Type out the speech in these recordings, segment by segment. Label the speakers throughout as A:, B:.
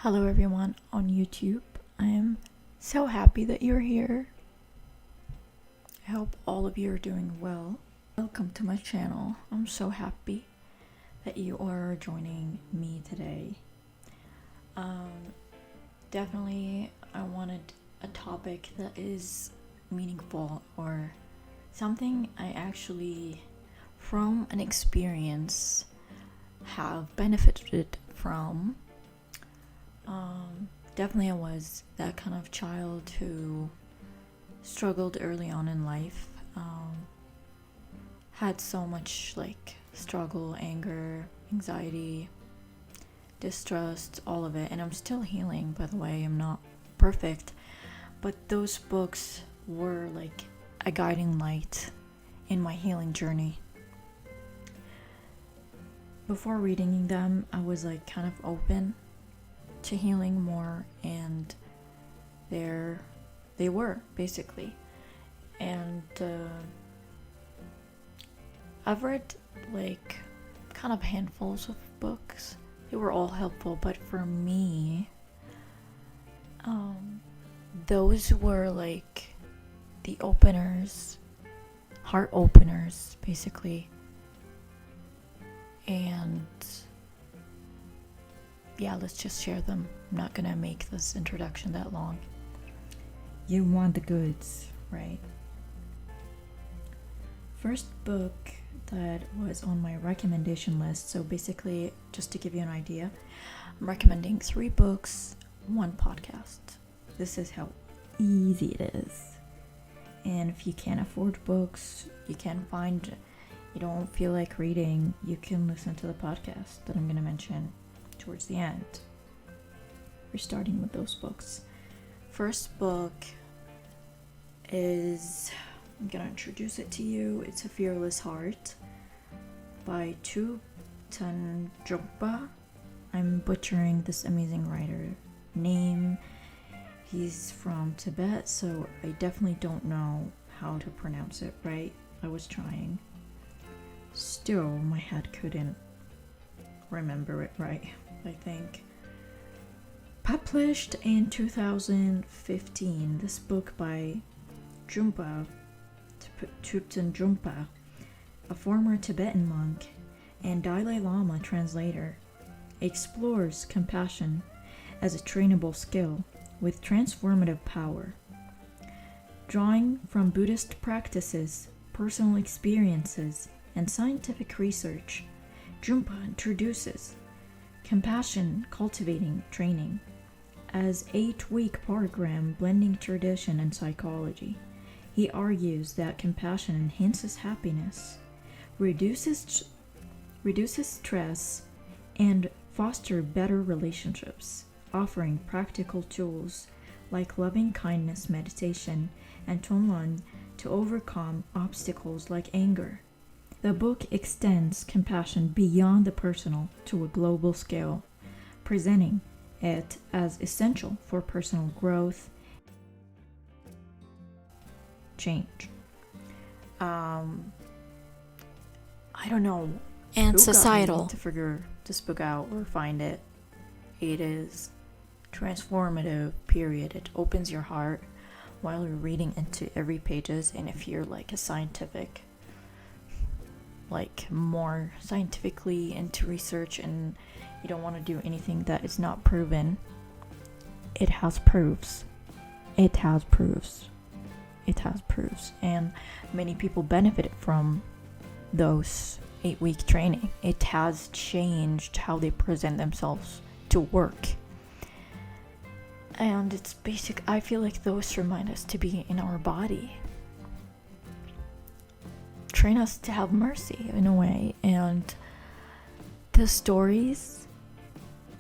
A: Hello everyone on YouTube. I am so happy that you're here. I hope all of you are doing well. Welcome to my channel. I'm so happy that you are joining me today. Definitely I wanted a topic that is meaningful or something I actually, from an experience, have benefited from. Definitely I was that kind of child who struggled early on in life, had so much struggle, anger, anxiety, distrust, all of it, and I'm still healing, by the way. I'm not perfect, but those books were like a guiding light in my healing journey. Before reading them, I was kind of open to healing more, and there they were basically. And I've read kind of handfuls of books. They were all helpful, but for me, those were the openers, heart openers basically. And yeah, let's just share them. I'm not gonna make this introduction that long. You want the goods, right? First book that was on my recommendation list. So basically, just to give you an idea, I'm recommending 3 books, 1 podcast. This is how easy it is. And if you can't afford books, you don't feel like reading, you can listen to the podcast that I'm gonna mention towards the end. We're starting with those books. First book is, I'm gonna introduce it to you. It's A Fearless Heart by Thupten Jungpa. I'm butchering this amazing writer name. He's from Tibet, so I definitely don't know how to pronounce it right. I was trying. Still, my head couldn't remember it right, I think. Published in 2015, this book by Thupten Jungpa, a former Tibetan monk and Dalai Lama translator, explores compassion as a trainable skill with transformative power. Drawing from Buddhist practices, personal experiences, and scientific research, Jungpa introduces compassion cultivating training as 8-week program blending tradition and psychology. He argues that compassion enhances happiness, reduces stress, and fosters better relationships, offering practical tools like loving kindness meditation and Tonglen to overcome obstacles like anger. The book extends compassion beyond the personal to a global scale, presenting it as essential for personal growth, change. I don't know.
B: And
A: who
B: societal.
A: got me to figure this book out or find it. It is transformative, period. It opens your heart while you're reading into every pages, and if you're a scientific, more scientifically into research and you don't want to do anything that is not proven, it has proofs. It has proofs. And many people benefited from those 8-week training. It has changed how they present themselves to work. And it's basic. I feel like those remind us to be in our body, train us to have mercy in a way. And the stories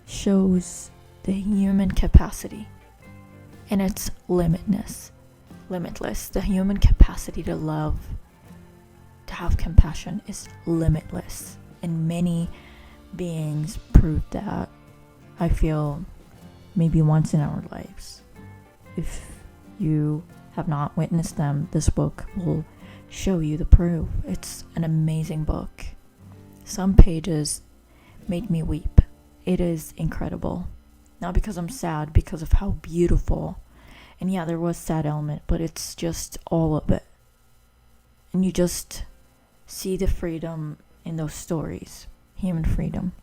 A: shows the human capacity, and it's limitless. The human capacity to love, to have compassion, is limitless, and many beings prove that. I feel maybe once in our lives. If you have not witnessed them, this book will show you the proof. It's an amazing book. Some pages made me weep. It is incredible. Not because I'm sad, because of how beautiful. And yeah, there was sad element, but it's just all of it. And you just see the freedom in those stories. Human freedom.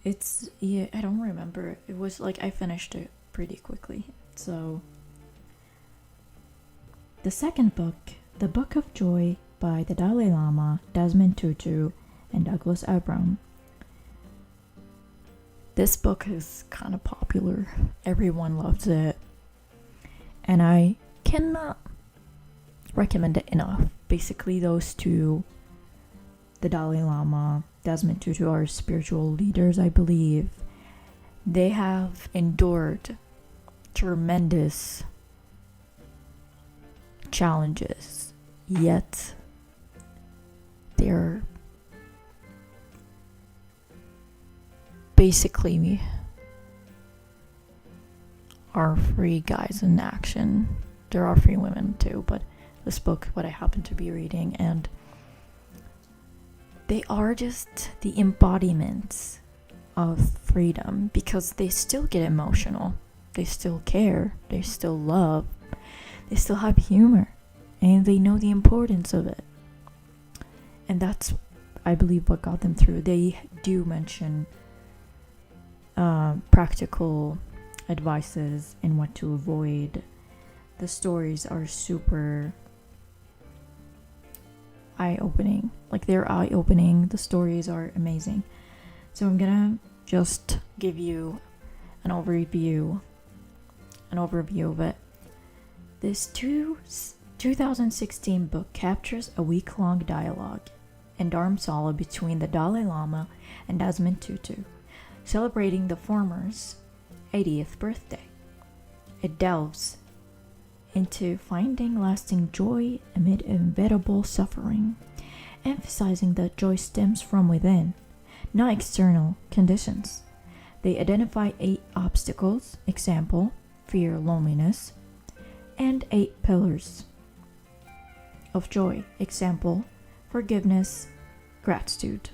A: I don't remember. It was like I finished it pretty quickly. So, the second book, The Book of Joy by the Dalai Lama, Desmond Tutu, and Douglas Abram. This book is kind of popular. Everyone loves it. And I cannot recommend it enough. Basically, those two, the Dalai Lama, Desmond Tutu, are spiritual leaders, I believe. They have endured tremendous challenges, yet they're basically are free guys in action. There are free women too, but this book, what I happen to be reading, and they are just the embodiments of freedom, because they still get emotional, they still care, they still love, they still have humor, and they know the importance of it. And that's, I believe, what got them through. They do mention practical advices and what to avoid. The stories are super eye-opening. Like, they're eye-opening. The stories are amazing. So I'm gonna just give you an overview of it. This 2016 book captures a week-long dialogue and dharamsala between the Dalai Lama and Desmond Tutu, celebrating the former's 80th birthday. It delves into finding lasting joy amid inevitable suffering, emphasizing that joy stems from within, not external conditions. They identify 8 obstacles, example, fear, loneliness, and 8 pillars of joy, example, forgiveness, gratitude.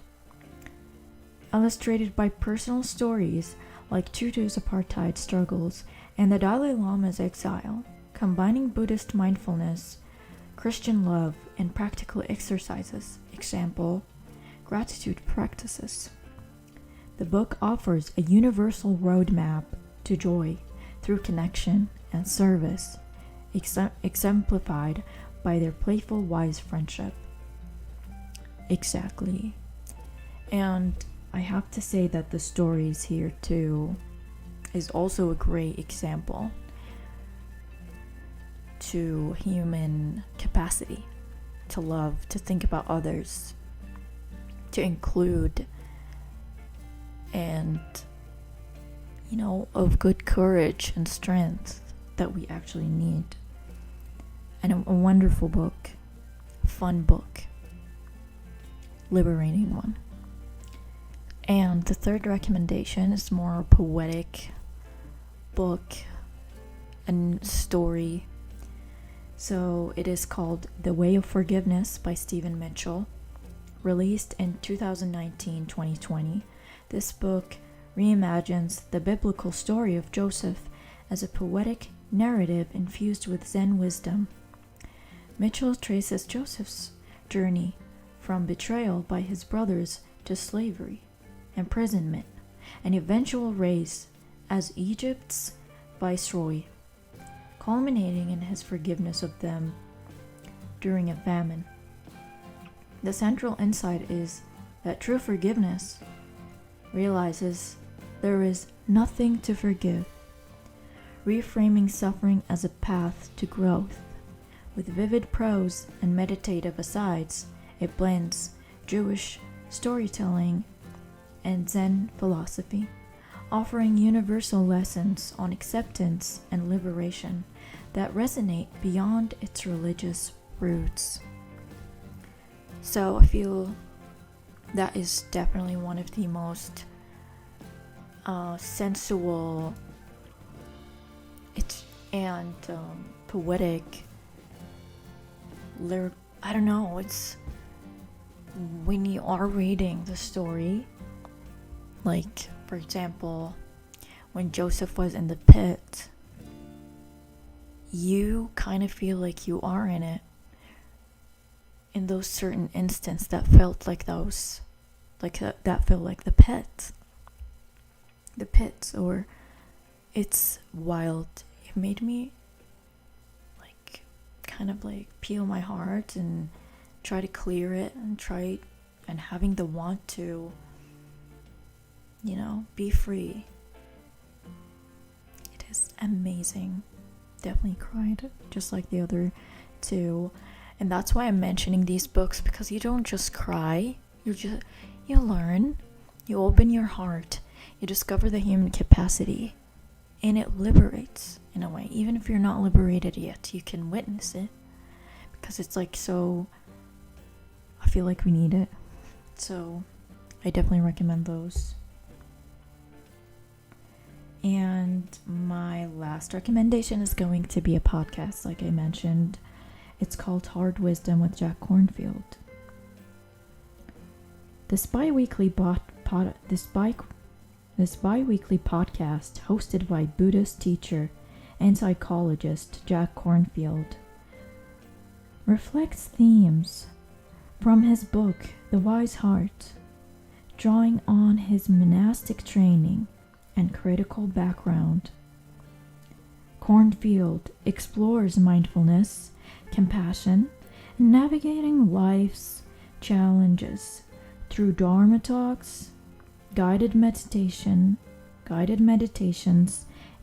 A: Illustrated by personal stories like Tutu's apartheid struggles and the Dalai Lama's exile, combining Buddhist mindfulness, Christian love, and practical exercises, example, gratitude practices. The book offers a universal roadmap to joy through connection and service, exemplified by their playful, wise friendship. Exactly. And I have to say that the stories here too is also a great example to human capacity to love, to think about others, to include, and of good courage and strength that we actually need. And a wonderful book, fun book, liberating one. And the third recommendation is more a poetic book and story. So it is called The Way of Forgiveness by Stephen Mitchell, released in 2019-2020. This book reimagines the biblical story of Joseph as a poetic narrative infused with Zen wisdom. Mitchell traces Joseph's journey from betrayal by his brothers to slavery, imprisonment, and eventual rise as Egypt's viceroy, culminating in his forgiveness of them during a famine. The central insight is that true forgiveness realizes there is nothing to forgive, reframing suffering as a path to growth. With vivid prose and meditative asides, it blends Jewish storytelling and Zen philosophy, offering universal lessons on acceptance and liberation that resonate beyond its religious roots. So I feel that is definitely one of the most sensual and poetic I don't know, it's when you are reading the story, Like, for example, when Joseph was in the pit, you kind of feel like you are in it. In those certain instances that felt like those, like that felt like the pit, or it's wild. It made me like kind of like peel my heart and try to clear it and having the want to, be free. It is amazing. Definitely cried just like the other two. And that's why I'm mentioning these books, because you don't just cry, you learn, you open your heart, you discover the human capacity, and it liberates in a way. Even if you're not liberated yet, you can witness it, because it's like so, I feel like we need it. So I definitely recommend those. And my last recommendation is going to be a podcast, like I mentioned. It's called Hard Wisdom with Jack Kornfield. This bi-weekly podcast, hosted by Buddhist teacher and psychologist Jack Kornfield, reflects themes from his book, The Wise Heart, drawing on his monastic training and critical background. Kornfield explores mindfulness, compassion, and navigating life's challenges through Dharma talks, guided meditations,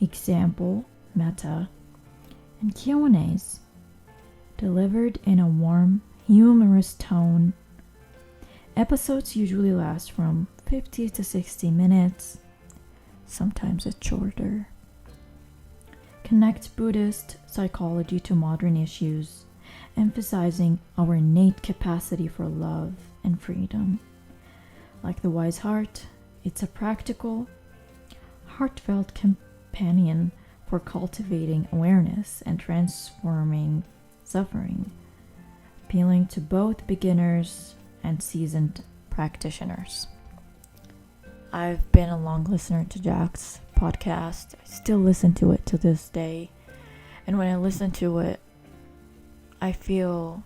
A: example, metta, and Q&As, delivered in a warm, humorous tone. Episodes usually last from 50 to 60 minutes, sometimes it's shorter. Connect Buddhist psychology to modern issues, emphasizing our innate capacity for love and freedom. Like The Wise Heart, it's a practical, heartfelt companion for cultivating awareness and transforming suffering, appealing to both beginners and seasoned practitioners. I've been a long listener to Jack's podcast. I still listen to it to this day. And when I listen to it, I feel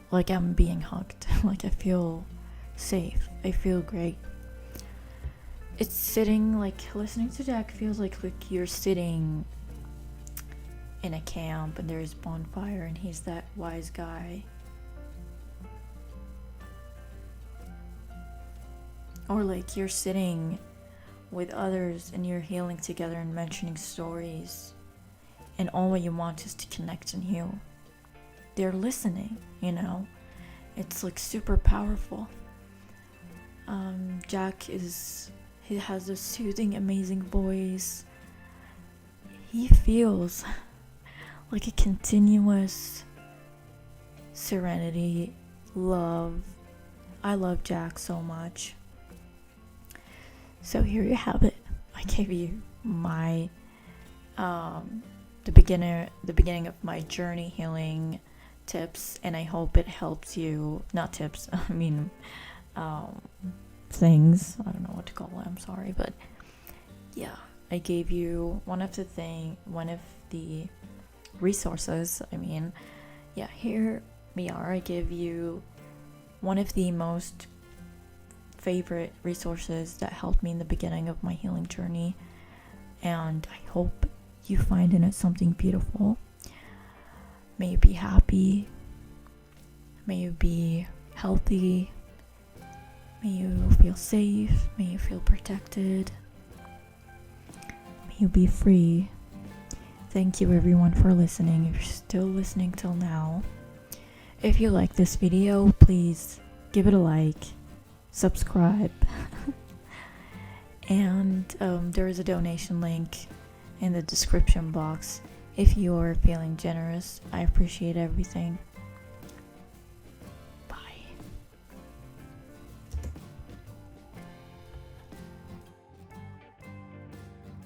A: like I'm being hugged. Like I feel safe. I feel great. It's sitting, like, listening to Jack feels like you're sitting in a camp and there's bonfire and he's that wise guy. Or like you're sitting with others and you're healing together and mentioning stories, and all what you want is to connect and heal. They're listening, It's like super powerful. Jack he has a soothing, amazing voice. He feels like a continuous serenity, love. I love Jack so much. So here you have it. I gave you my the beginning of my journey healing tips, and I hope it helps you. Not tips, I mean things. I don't know what to call it. I'm sorry, but yeah, I gave you one of the resources. Here we are. I gave you one of the most favorite resources that helped me in the beginning of my healing journey, and I hope you find in it something beautiful. May you be happy, may you be healthy, may you feel safe, may you feel protected, may you be free. Thank you everyone for listening. If you're still listening till now, if you like this video, please give it a like, subscribe, and there is a donation link in the description box if you're feeling generous. I appreciate everything.